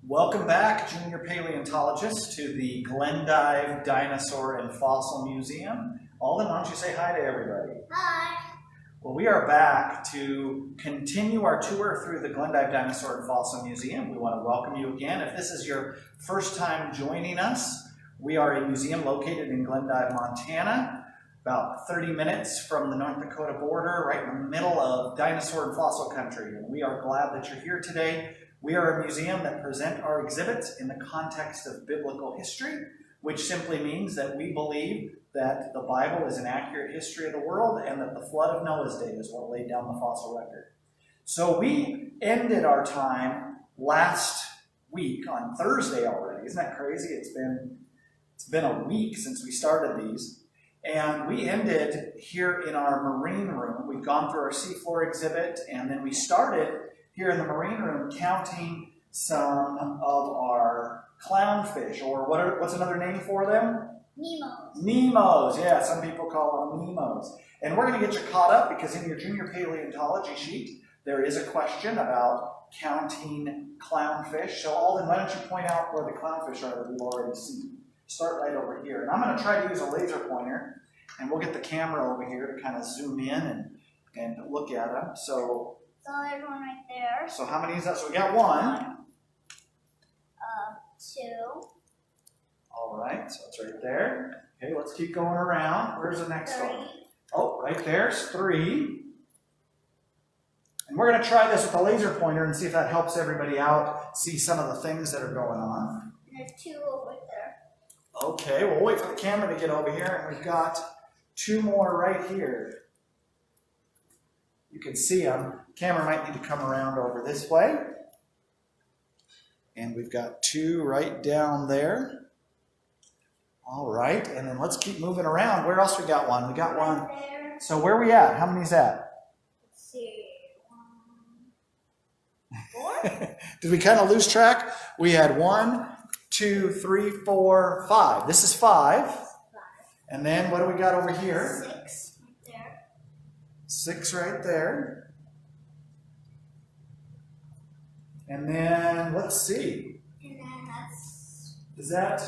Welcome back, junior paleontologists, to the Glendive Dinosaur and Fossil Museum. Alden, why don't you say hi to everybody? Hi. Well, we are back to continue our tour through the Glendive Dinosaur and Fossil Museum. We want to welcome you again. If this is your first time joining us, we are a museum located in Glendive, Montana, about 30 minutes from the North Dakota border, right in the middle of dinosaur and fossil country. And we are glad that you're here today. We are a museum that present our exhibits in the context of biblical history, which simply means that we believe that the Bible is an accurate history of the world and that the flood of Noah's day is what laid down the fossil record. So we ended our time last week on Thursday already. Isn't that crazy? It's been a week since we started these. And we ended here in our marine room. We'd gone through our seafloor exhibit, and then we started here in the marine room counting some of our clownfish, or what's another name for them? Nemos. Nemos, yeah, some people call them Nemos. And we're going to get you caught up because in your junior paleontology sheet, there is a question about counting clownfish. So Alden, why don't you point out where the clownfish are that we've already seen? Start right over here. And I'm going to try to use a laser pointer, and we'll get the camera over here to kind of zoom in and look at them. So there's one right there. So how many is that? So we got one. Two. All right, so it's right there. Okay, let's keep going around. Where's the next one? Oh, right there's three. And we're going to try this with a laser pointer and see if that helps everybody out, see some of the things that are going on. And there's two over there. Okay, we'll wait for the camera to get over here, and we've got two more right here. You can see them. Camera might need to come around over this way. And we've got two right down there. All right, and then let's keep moving around. Where else we got one? We got one. There. So where are we at? How many is that? Let's see. 4? Did we kind of lose track? We had 1, 2, 3, 4, 5. This is 5. 5. And then what do we got over here? 6 right there. 6 right there. And then let's see. And then that's. Is that?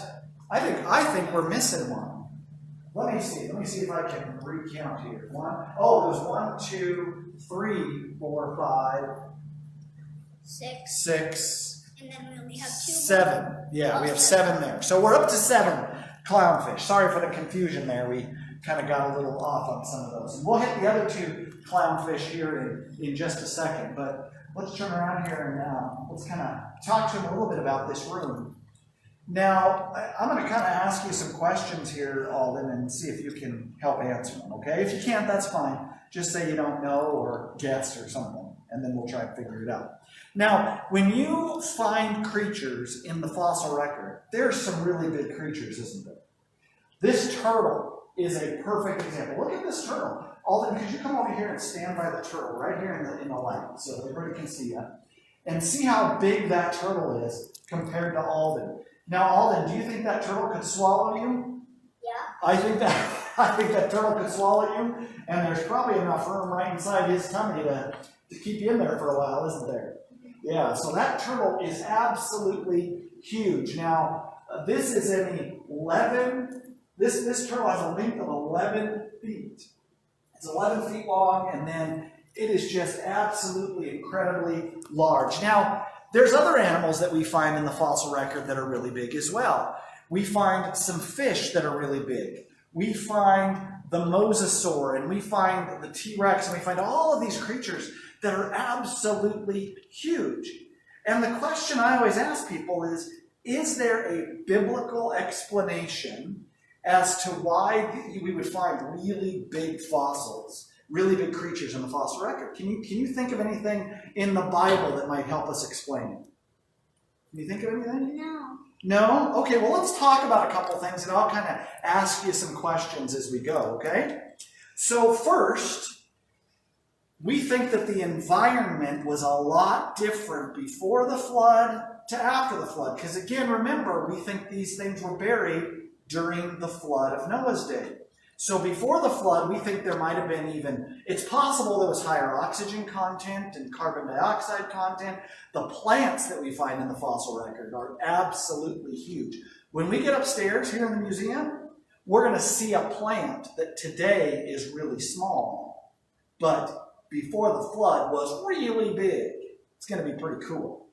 I think we're missing one. Let me see. Let me see if I can recount here. There's 1, 2, 3, 4, 5, 6. 6. And then we only have 2. 7. Yeah, we have 7 there. So we're up to 7 clownfish. Sorry for the confusion there. We kind of got a little off on some of those. And we'll hit the other 2 clownfish here in just a second. But let's turn around here and let's kind of talk to him a little bit about this room. Now, I'm going to kind of ask you some questions here, Alden, and see if you can help answer them, okay? If you can't, that's fine. Just say you don't know or guess or something, and then we'll try and figure it out. Now, when you find creatures in the fossil record, there's some really big creatures, isn't there? This turtle is a perfect example. Look at this turtle. Alden, could you come over here and stand by the turtle right here in the light so that everybody can see you? And see how big that turtle is compared to Alden. Now, Alden, do you think that turtle could swallow you? Yeah. I think that turtle could swallow you, and there's probably enough room right inside his tummy to keep you in there for a while, isn't there? Yeah, so that turtle is absolutely huge. Now, this is an 11, this turtle has a length of 11 feet. It's 11 feet long, and then it is just absolutely incredibly large. Now, there's other animals that we find in the fossil record that are really big as well. We find some fish that are really big. We find the mosasaur, and we find the T-Rex, and we find all of these creatures that are absolutely huge. And the question I always ask people is there a biblical explanation as to why we would find really big fossils, really big creatures in the fossil record? Can you think of anything in the Bible that might help us explain it? Can you think of anything? No. No? Okay, well, let's talk about a couple things, and I'll kind of ask you some questions as we go, okay? So first, we think that the environment was a lot different before the flood to after the flood. Because again, remember, we think these things were buried during the flood of Noah's day. So before the flood, we think there might have been even, it's possible there was higher oxygen content and carbon dioxide content. The plants that we find in the fossil record are absolutely huge. When we get upstairs here in the museum, we're going to see a plant that today is really small, but before the flood was really big. It's going to be pretty cool.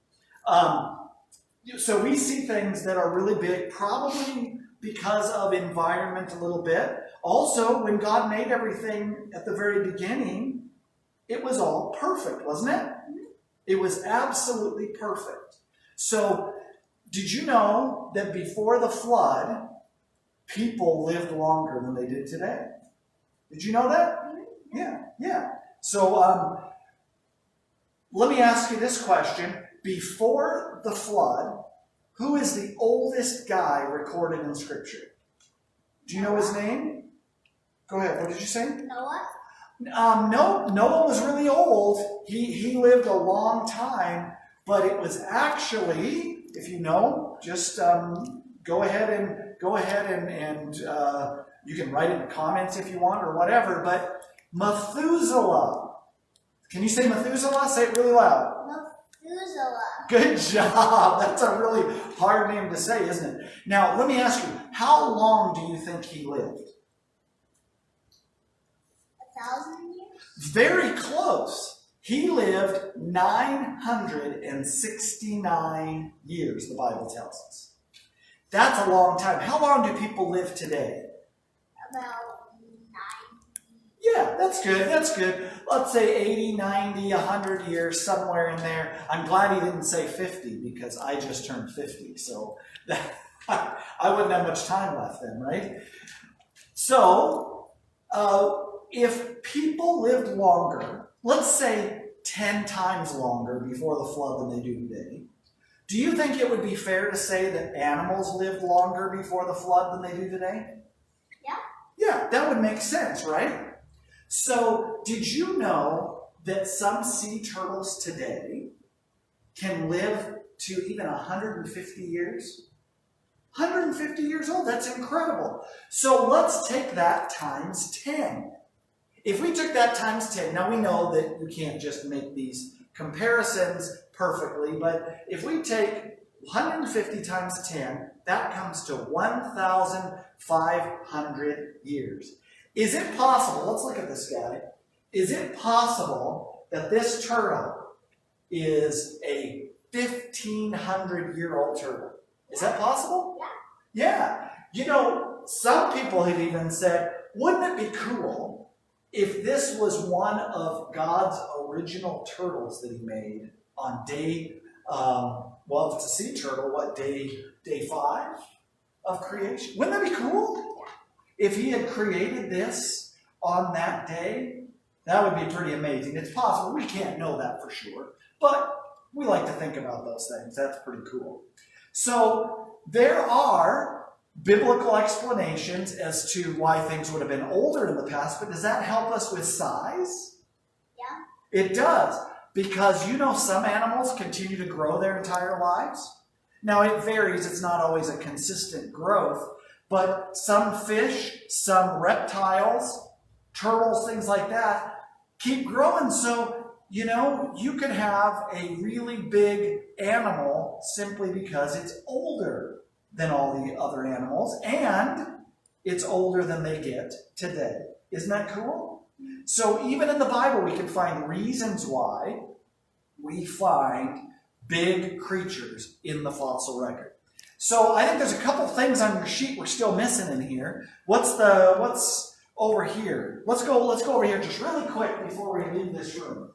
So we see things that are really big, probably because of environment a little bit. Also, when God made everything at the very beginning, it was all perfect, wasn't it? It was absolutely perfect. So, did you know that before the flood, people lived longer than they did today? Did you know that? Yeah. So, let me ask you this question. Before the flood, who is the oldest guy recorded in Scripture? Do you know his name? Go ahead. What did you say? Noah? No, Noah was really old. He lived a long time, but it was actually, if you know, just go ahead and you can write in the comments if you want or whatever. But Methuselah. Can you say Methuselah? Say it really loud. Methuselah. Good job. That's a really hard name to say, isn't it? Now, let me ask you, how long do you think he lived? 1,000 years? Very close. He lived 969 years, the Bible tells us. That's a long time. How long do people live today? About 90. Yeah, that's good. That's good. Let's say 80, 90, 100 years, somewhere in there. I'm glad he didn't say 50 because I just turned 50. So I wouldn't have much time left then, right? So, if people lived longer, let's say 10 times longer before the flood than they do today, do you think it would be fair to say that animals lived longer before the flood than they do today? Yeah. Yeah, that would make sense, right? So, did you know that some sea turtles today can live to even 150 years? 150 years old, that's incredible. So let's take that times 10. If we took that times 10, now we know that you can't just make these comparisons perfectly, but if we take 150 times 10, that comes to 1,500 years. Is it possible, let's look at this guy, is it possible that this turtle is a 1,500-year-old turtle? Is that possible? Yeah. You know, some people have even said, wouldn't it be cool if this was one of God's original turtles that he made on day, well, if it's a sea turtle, what, day 5 of creation? Wouldn't that be cool? If he had created this on that day, that would be pretty amazing. It's possible. We can't know that for sure, but we like to think about those things. That's pretty cool. So there are biblical explanations as to why things would have been older in the past, but does that help us with size? Yeah. It does, because you know some animals continue to grow their entire lives. Now it varies. It's not always a consistent growth, but some fish, some reptiles, turtles, things like that, keep growing. So, you know, you could have a really big animal simply because it's older than all the other animals, and it's older than they get today. Isn't that cool? So even in the Bible, we can find reasons why we find big creatures in the fossil record. So I think there's a couple things on your sheet we're still missing in here. What's over here? Let's go over here just really quick before we leave this room.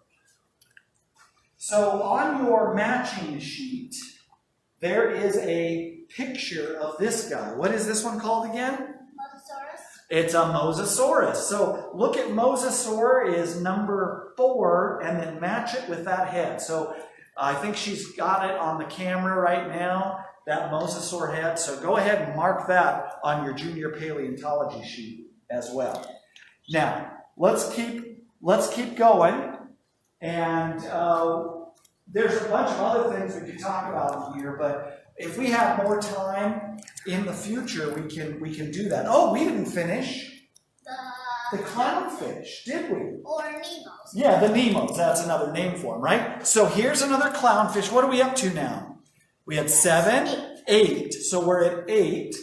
So on your matching sheet, there is a picture of this guy. What is this one called again? Mosasaurus. It's a mosasaurus. So look at mosasaur is number 4 and then match it with that head. So I think she's got it on the camera right now, that mosasaur head. So go ahead and mark that on your junior paleontology sheet as well. Now, let's keep going. And there's a bunch of other things we could talk about in here, but if we have more time in the future, we can do that. Oh, we didn't finish. The The clownfish, did we? Or Nemo's. Yeah, the Nemos. That's another name for them, right? So here's another clownfish. What are we up to now? We had 7, 8. So we're at 8.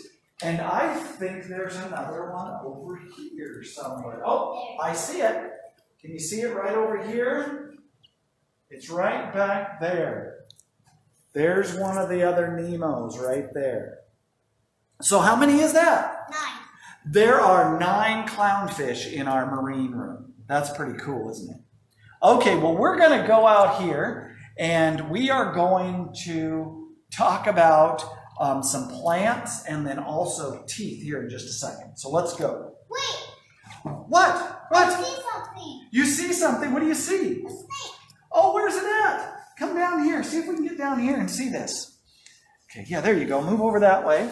And I think there's another one over here somewhere. Oh, I see it. Can you see it right over here? It's right back there. There's one of the other Nemos right there. So how many is that? 9. There are 9 clownfish in our marine room. That's pretty cool, isn't it? Okay, well, we're going to go out here and we are going to talk about some plants and then also teeth here in just a second. So let's go. Wait. What? I see something. You see something? What do you see? A snake. Oh, where's it at? Come down here. See if we can get down here and see this. Okay, yeah, there you go. Move over that way.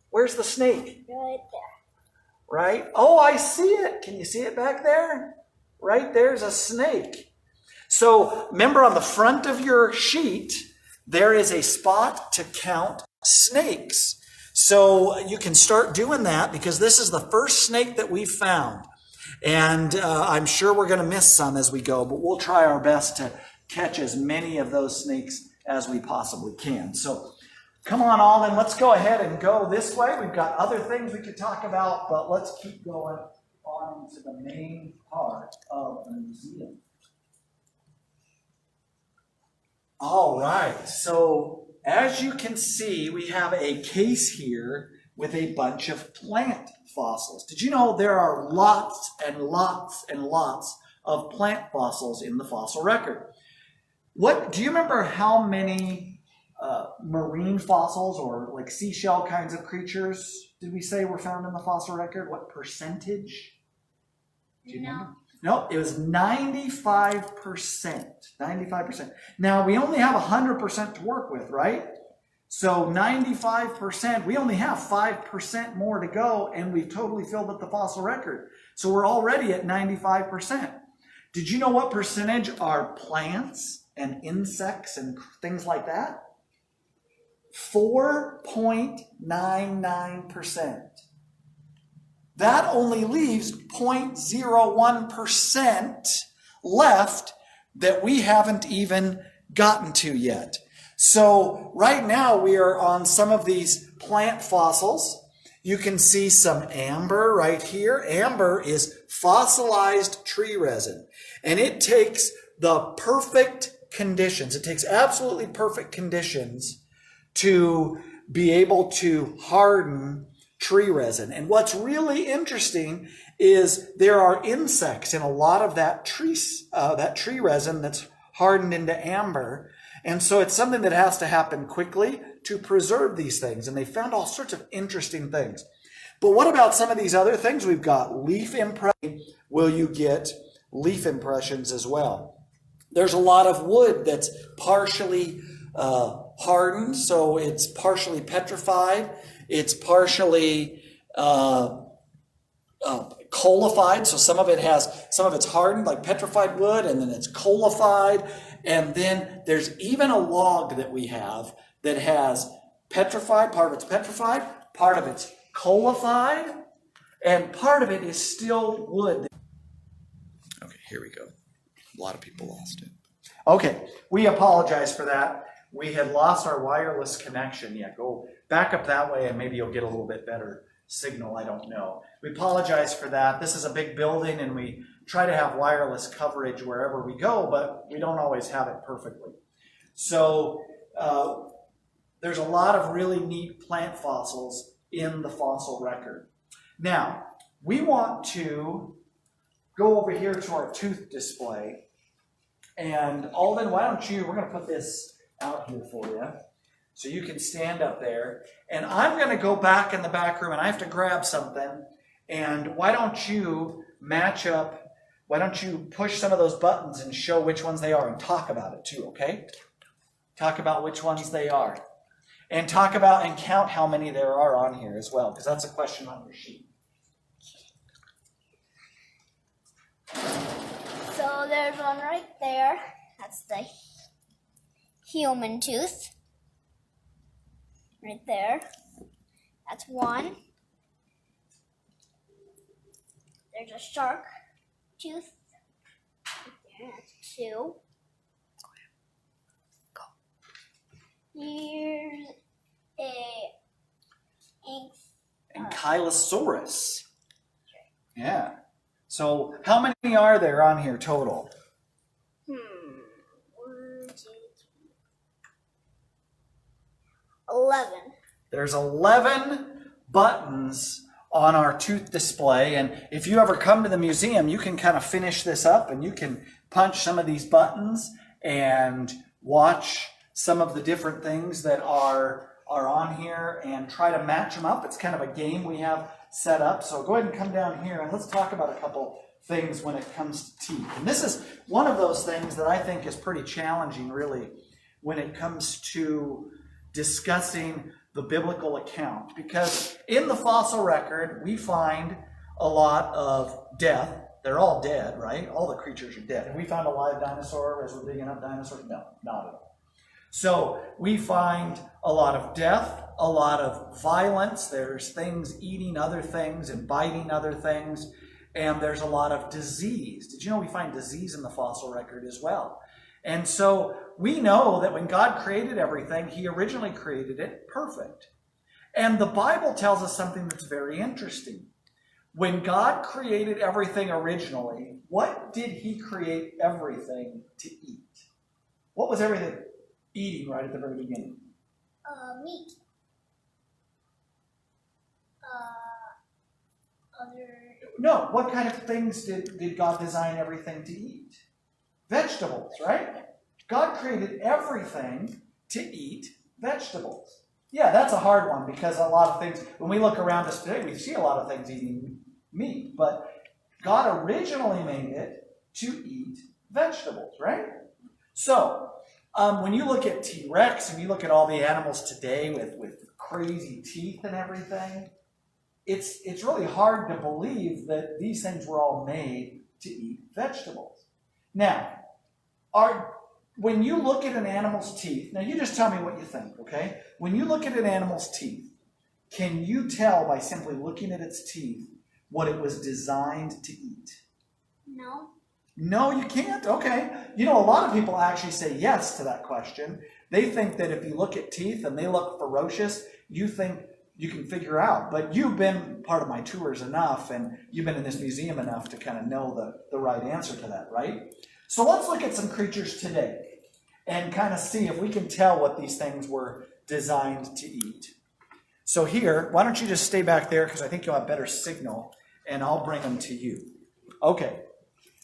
Where's the snake? Right there. Right? Oh, I see it. Can you see it back there? Right there's a snake. So remember on the front of your sheet, there is a spot to count snakes. So you can start doing that because this is the first snake that we've found. And I'm sure we're going to miss some as we go, but we'll try our best to catch as many of those snakes as we possibly can. So come on, Alden, let's go ahead and go this way. We've got other things we could talk about, but let's keep going on to the main part of the museum. All right, so as you can see, we have a case here with a bunch of plant fossils. Did you know there are lots and lots and lots of plant fossils in the fossil record? Do you remember how many marine fossils or like seashell kinds of creatures did we say were found in the fossil record? What percentage? Do you remember? No, it was 95%. 95%. Now, we only have 100% to work with, right? So 95%, we only have 5% more to go, and we've totally filled up the fossil record. So we're already at 95%. Did you know what percentage are plants and insects and things like that? 4.99%. That only leaves 0.01% left that we haven't even gotten to yet. So right now we are on some of these plant fossils. You can see some amber right here. Amber is fossilized tree resin, and it takes the perfect conditions. It takes absolutely perfect conditions to be able to harden tree resin. And what's really interesting is there are insects in a lot of that tree resin that's hardened into amber. And so it's something that has to happen quickly to preserve these things. And they found all sorts of interesting things. But what about some of these other things? We've got leaf impressions. Will you get leaf impressions as well? There's a lot of wood that's partially hardened, so it's partially petrified. It's partially colified, so some of it's hardened like petrified wood, and then it's colified, and then there's even a log that we have that has petrified. Part of it's petrified, part of it's colified, and part of it is still wood. Okay, here we go. A lot of people lost it. Okay, we apologize for that. We had lost our wireless connection. Yeah, go back up that way and maybe you'll get a little bit better signal. I don't know. We apologize for that. This is a big building and we try to have wireless coverage wherever we go, but we don't always have it perfectly. So there's a lot of really neat plant fossils in the fossil record. Now, we want to go over here to our tooth display. And Alden, why don't we're going to put this out here for you so you can stand up there. And I'm going to go back in the back room and I have to grab something. And why don't you match up, why don't you push some of those buttons and show which ones they are and talk about it too, okay? Talk about which ones they are. And talk about and count how many there are on here as well, because that's a question on your sheet. So there's one right there. That's the human tooth. Right there. That's one. there's a shark tooth. That's 2. Here's a Ankylosaurus. Yeah. So how many are there on here total? 1, 2, 3, 11. There's 11 buttons on our tooth display, and if you ever come to the museum, you can kind of finish this up and you can punch some of these buttons and watch some of the different things that are on here and try to match them up. It's kind of a game we have set up. So go ahead and come down here and let's talk about a couple things when it comes to teeth. And this is one of those things that I think is pretty challenging, really, when it comes to discussing the biblical account. Because in the fossil record, we find a lot of death. They're all dead, right? All the creatures are dead. Have we found a live dinosaur as we're digging up dinosaurs? No, not at all. So we find a lot of death, a lot of violence. There's things eating other things and biting other things. And there's a lot of disease. Did you know we find disease in the fossil record as well? And so we know that when God created everything, he originally created it perfect. And the Bible tells us something that's very interesting. When God created everything originally, what did he create everything to eat? What was everything eating right at the very beginning? Meat. No, what kind of things did God design everything to eat? Vegetables, right? God created everything to eat vegetables. Yeah, that's a hard one because a lot of things, when we look around us today, we see a lot of things eating meat, but God originally made it to eat vegetables, right? So, when you look at T-Rex and you look at all the animals today with crazy teeth and everything, it's really hard to believe that these things were all made to eat vegetables. Now, when you look at an animal's teeth, now you just tell me what you think, okay? When you look at an animal's teeth, can you tell by simply looking at its teeth what it was designed to eat? No. No, you can't? Okay. You know, a lot of people actually say yes to that question. They think that if you look at teeth and they look ferocious, you think you can figure out. But you've been part of my tours enough and you've been in this museum enough to kind of know the right answer to that, right? So let's look at some creatures today and kind of see if we can tell what these things were designed to eat. So here, why don't you just stay back there because I think you'll have better signal and I'll bring them to you. Okay.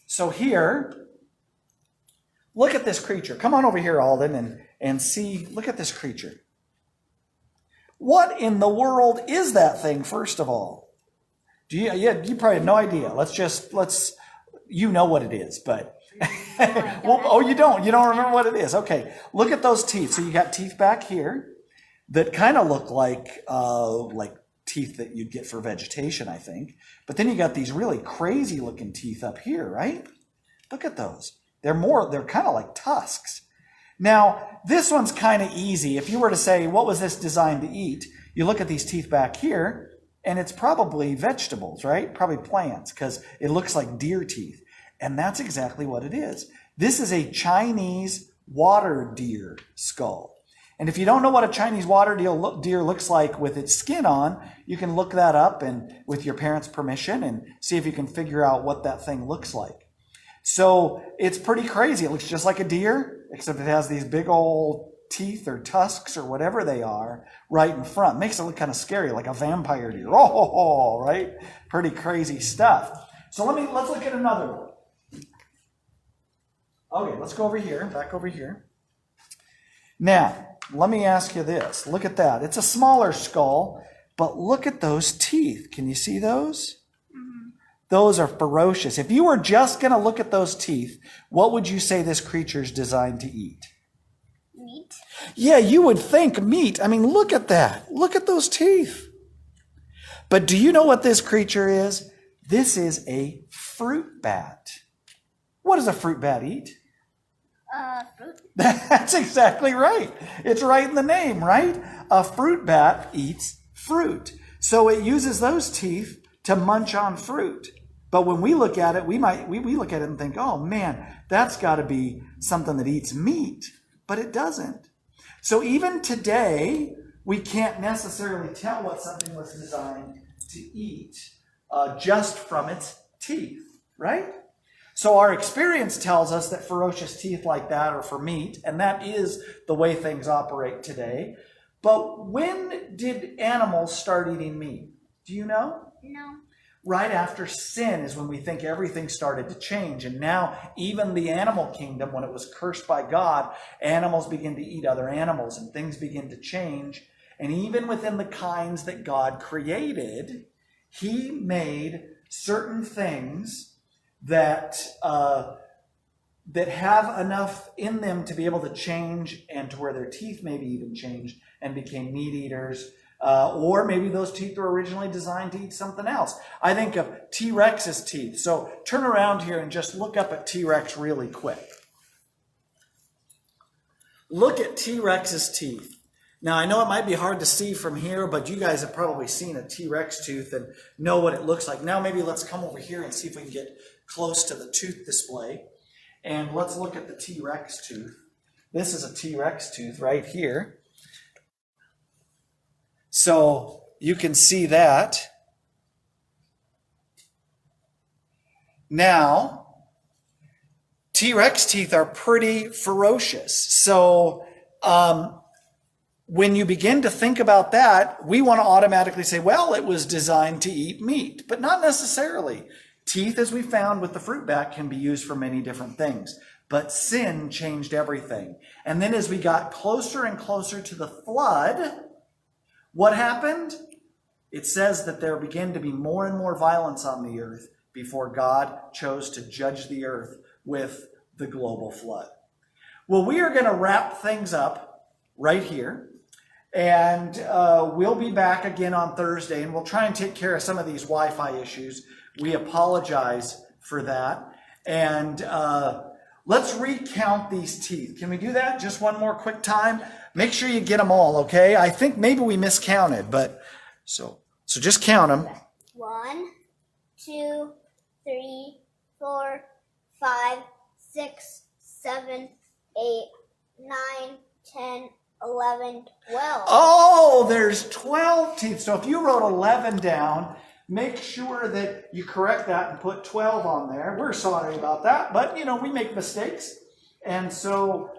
So here, look at this creature. Come on over here, Alden, and see, look at this creature. What in the world is that thing, first of all? You probably have no idea. You know what it is, but, well, you don't remember what it is. Okay, look at those teeth. So you got teeth back here that kind of look like teeth that you'd get for vegetation, I think. But then you got these really crazy looking teeth up here, right? Look at those. They're kind of like tusks. Now, this one's kind of easy. If you were to say, what was this designed to eat? You look at these teeth back here, and it's probably vegetables, right? Probably plants, because it looks like deer teeth. And that's exactly what it is. This is a Chinese water deer skull. And if you don't know what a Chinese water deer looks like with its skin on, you can look that up and with your parents' permission and see if you can figure out what that thing looks like. So it's pretty crazy. It looks just like a deer, except it has these big old teeth or tusks or whatever they are right in front. Makes it look kind of scary, like a vampire deer. Oh, right? Pretty crazy stuff. So let's look at another one. Okay, let's go over here, back over here. Now, let me ask you this. Look at that. It's a smaller skull, but look at those teeth. Can you see those? Mm-hmm. Those are ferocious. If you were just going to look at those teeth, what would you say this creature's designed to eat? Meat. Yeah, you would think meat. I mean, look at that. Look at those teeth. But do you know what this creature is? This is a fruit bat. What does a fruit bat eat? Fruit. That's exactly right. It's right in the name, right? A fruit bat eats fruit. So it uses those teeth to munch on fruit. But when we look at it, we look at it and think, oh man, that's got to be something that eats meat. But it doesn't. So even today, we can't necessarily tell what something was designed to eat just from its teeth, right? So our experience tells us that ferocious teeth like that are for meat, and that is the way things operate today. But when did animals start eating meat? Do you know? No. Right after sin is when we think everything started to change. And now even the animal kingdom, when it was cursed by God, animals begin to eat other animals and things begin to change. And even within the kinds that God created, he made certain things that have enough in them to be able to change and to where their teeth maybe even changed and became meat eaters. Or maybe those teeth were originally designed to eat something else. I think of T-Rex's teeth. So turn around here and just look up at T-Rex really quick. Look at T-Rex's teeth. Now, I know it might be hard to see from here, but you guys have probably seen a T-Rex tooth and know what it looks like. Now, maybe let's come over here and see if we can get close to the tooth display. And let's look at the T-Rex tooth. This is a T-Rex tooth right here. So you can see that. Now, T-Rex teeth are pretty ferocious. So when you begin to think about that, we want to automatically say, well, it was designed to eat meat, but not necessarily. Teeth, as we found with the fruit bat, can be used for many different things. But sin changed everything. And then as we got closer and closer to the flood, what happened? It says that there began to be more and more violence on the earth before God chose to judge the earth with the global flood. Well, we are going to wrap things up right here. And we'll be back again on Thursday, and we'll try and take care of some of these Wi-Fi issues. We apologize for that. And let's recount these teeth. Can we do that just one more quick time? Make sure you get them all, okay? I think maybe we miscounted, but so just count them. 1, 2, 3, 4, 5, 6, 7, 8, 9, 10, 11, 12. Oh, there's 12 teeth. So if you wrote 11 down, make sure that you correct that and put 12 on there. We're sorry about that, but you know, we make mistakes. And so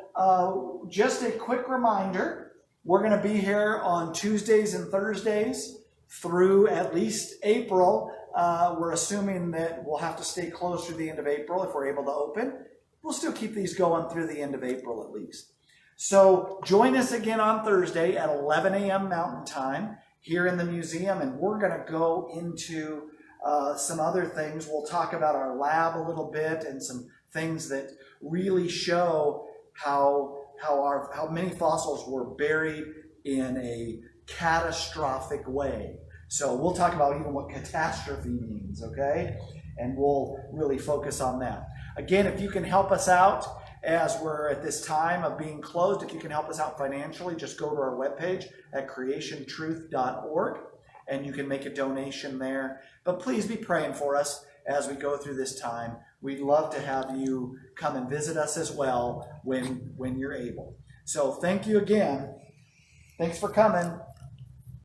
just a quick reminder, we're going to be here on Tuesdays and Thursdays through at least April. We're assuming that we'll have to stay close through the end of April if we're able to open. We'll still keep these going through the end of April at least. So join us again on Thursday at 11 a.m. Mountain Time here in the museum, and we're going to go into some other things. We'll talk about our lab a little bit and some things that really show how many fossils were buried in a catastrophic way. So we'll talk about even what catastrophe means, okay? And we'll really focus on that. Again, if you can help us out as we're at this time of being closed, if you can help us out financially, just go to our webpage at creationtruth.org and you can make a donation there. But please be praying for us as we go through this time. We'd love to have you come and visit us as well when you're able. So thank you again. Thanks for coming.